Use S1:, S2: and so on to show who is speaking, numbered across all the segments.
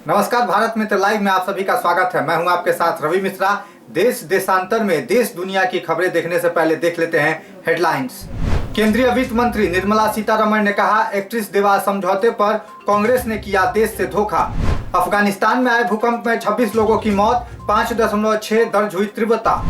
S1: नमस्कार, भारत मित्र लाइव में आप सभी का स्वागत है। मैं हूं आपके साथ रवि मिश्रा। देश देशांतर में देश दुनिया की खबरें देखने से पहले देख लेते हैं हेडलाइंस। केंद्रीय वित्त मंत्री निर्मला सीतारमण ने कहा, 31 देवा समझौते पर कांग्रेस ने किया देश से धोखा। अफगानिस्तान में आए भूकंप में 26 लोगों की मौत, 5.6 दर्ज हुई तीव्रता।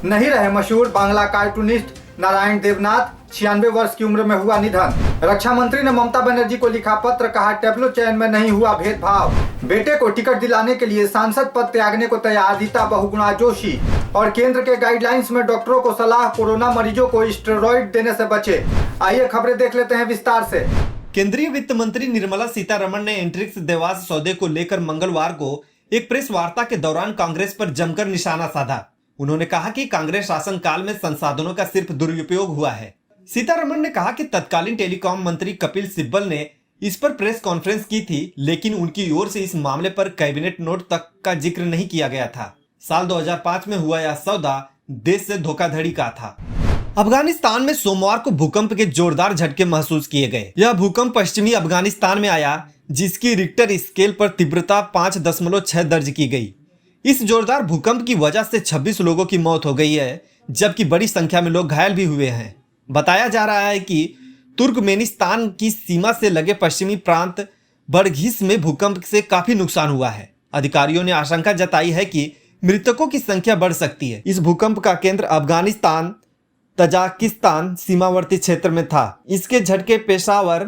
S1: नहीं रहे मशहूर बांग्ला कार्टूनिस्ट नारायण देवनाथ, 96 वर्ष की उम्र में हुआ निधन। रक्षा मंत्री ने ममता बनर्जी को लिखा पत्र, कहा टैबलो चयन में नहीं हुआ भेदभाव। बेटे को टिकट दिलाने के लिए सांसद पद त्यागने को तैयार रीता बहुगुणा जोशी। और केंद्र के गाइडलाइंस में डॉक्टरों को सलाह, कोरोना मरीजों को स्टेरॉइड देने से बचे। आइए खबरें देख लेते हैं विस्तार से।
S2: केंद्रीय वित्त मंत्री निर्मला सीतारमण ने एंट्रिक्स देवास सौदे को लेकर मंगलवार को एक प्रेस वार्ता के दौरान कांग्रेस पर जमकर निशाना साधा। उन्होंने कहा कि कांग्रेस शासन काल में संसाधनों का सिर्फ दुरुपयोग हुआ है। सीतारमण ने कहा कि तत्कालीन टेलीकॉम मंत्री कपिल सिब्बल ने इस पर प्रेस कॉन्फ्रेंस की थी, लेकिन उनकी ओर से इस मामले पर कैबिनेट नोट तक का जिक्र नहीं किया गया था। साल 2005 में हुआ यह सौदा देश से धोखाधड़ी का था। अफगानिस्तान में सोमवार को भूकंप के जोरदार झटके महसूस किए गए। यह भूकंप पश्चिमी अफगानिस्तान में आया, जिसकी रिक्टर स्केल पर तीव्रता 5.6 दर्ज की गई। इस जोरदार भूकंप की वजह से 26 लोगों की मौत हो गई है, जबकि बड़ी संख्या में लोग घायल भी हुए हैं। बताया जा रहा है कि तुर्कमेनिस्तान की सीमा से लगे पश्चिमी प्रांत बड़घिस में भूकंप से काफी नुकसान हुआ है। अधिकारियों ने आशंका जताई है कि मृतकों की संख्या बढ़ सकती है। इस भूकंप का केंद्र अफगानिस्तान तजाकिस्तान सीमावर्ती क्षेत्र में था। इसके झटके पेशावर,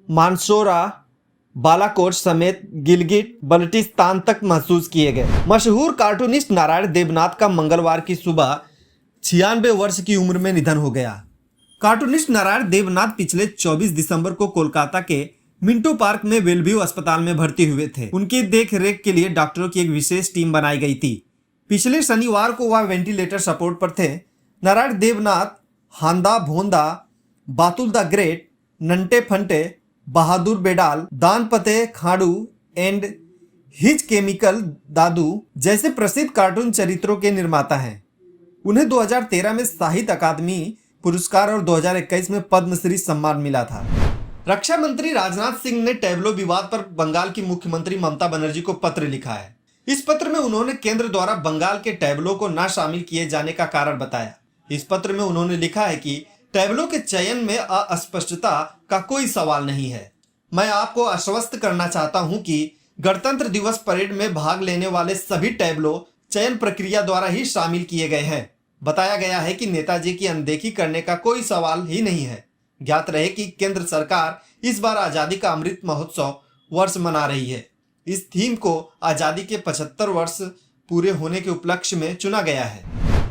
S2: मानसोरा, बालाकोट समेत गिलगिट बल्टिस्तान तक महसूस किए गए। मशहूर कार्टूनिस्ट नारायण देवनाथ का मंगलवार की सुबह 96 वर्ष की उम्र में निधन हो गया। कार्टूनिस्ट नारायण देवनाथ पिछले 24 दिसंबर को कोलकाता के मिंटो पार्क में वेलव्यू अस्पताल में भर्ती हुए थे। उनकी देख रेख के लिए डॉक्टरों की एक विशेष टीम बनाई गई थी। पिछले शनिवार को वह वेंटिलेटर सपोर्ट पर थे। नारायण देवनाथ हांदा भोंदा, बातुल द ग्रेट, नंटे फंटे, बहादुर बेडाल, दान पते खाड़ू एंड हिज केमिकल दादू जैसे प्रसिद्ध कार्टून चरित्रों के निर्माता हैं। उन्हें 2013 में साहित्य अकादमी पुरस्कार और 2021 में पद्मश्री सम्मान मिला था। रक्षा मंत्री राजनाथ सिंह ने टैबलो विवाद पर बंगाल की मुख्यमंत्री ममता बनर्जी को पत्र लिखा है। इस पत्र में उन्होंने केंद्र द्वारा बंगाल के टैबलो को न शामिल किए जाने का कारण बताया। इस पत्र में उन्होंने लिखा है कि टैबलो के चयन में अस्पष्टता का कोई सवाल नहीं है। मैं आपको आश्वस्त करना चाहता हूं कि गणतंत्र दिवस परेड में भाग लेने वाले सभी टैबलो चयन प्रक्रिया द्वारा ही शामिल किए गए हैं। बताया गया है कि नेताजी की अनदेखी करने का कोई सवाल ही नहीं है। ज्ञात रहे कि केंद्र सरकार इस बार आजादी का अमृत महोत्सव वर्ष मना रही है। इस थीम को आजादी के 75 वर्ष पूरे होने के उपलक्ष्य में चुना गया है।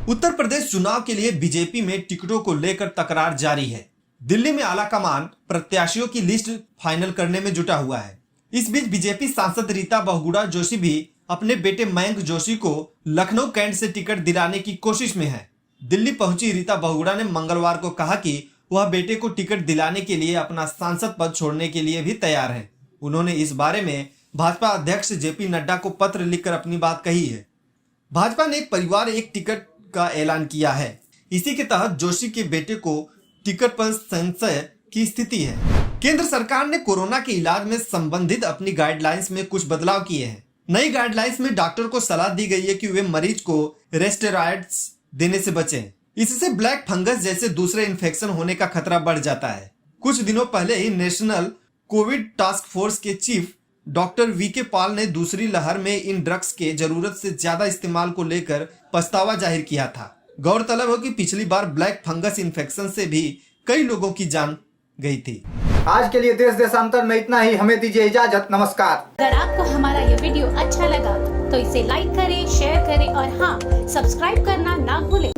S2: उत्तर प्रदेश चुनाव के लिए बीजेपी में टिकटों को लेकर तकरार जारी है। दिल्ली में आला कमान प्रत्याशियों की लिस्ट फाइनल करने में जुटा हुआ है। इस बीच बीजेपी सांसद रीता बहुगुणा जोशी भी अपने बेटे मयंक जोशी को लखनऊ कैंट से टिकट दिलाने की कोशिश में है। दिल्ली पहुंची रीता बहुगुणा ने मंगलवार को कहा कि वह बेटे को टिकट दिलाने के लिए अपना सांसद पद छोड़ने के लिए भी तैयार है। उन्होंने इस बारे में भाजपा अध्यक्ष जेपी नड्डा को पत्र लिखकर अपनी बात कही है। भाजपा ने एक परिवार एक टिकट का ऐलान किया है। इसी के तहत जोशी के बेटे को टिकट पर संशय की स्थिति है। केंद्र सरकार ने कोरोना के इलाज में संबंधित अपनी गाइडलाइंस में कुछ बदलाव किए हैं। नई गाइडलाइंस में डॉक्टर को सलाह दी गई है कि वे मरीज को स्टेरॉइड्स देने से बचें। इससे ब्लैक फंगस जैसे दूसरे इन्फेक्शन होने का खतरा बढ़ जाता है। कुछ दिनों पहले ही नेशनल कोविड टास्क फोर्स के चीफ डॉक्टर वीके पॉल ने दूसरी लहर में इन ड्रग्स के जरूरत से ज्यादा इस्तेमाल को लेकर पछतावा जाहिर किया था। गौरतलब हो कि पिछली बार ब्लैक फंगस इन्फेक्शन से भी कई लोगों की जान गई थी।
S1: आज के लिए देश देशांतर में इतना ही। हमें दीजिए इजाजत। नमस्कार।
S3: अगर आपको हमारा ये वीडियो अच्छा लगा तो इसे लाइक करें, शेयर करें और हाँ, सब्सक्राइब करना ना भूलें।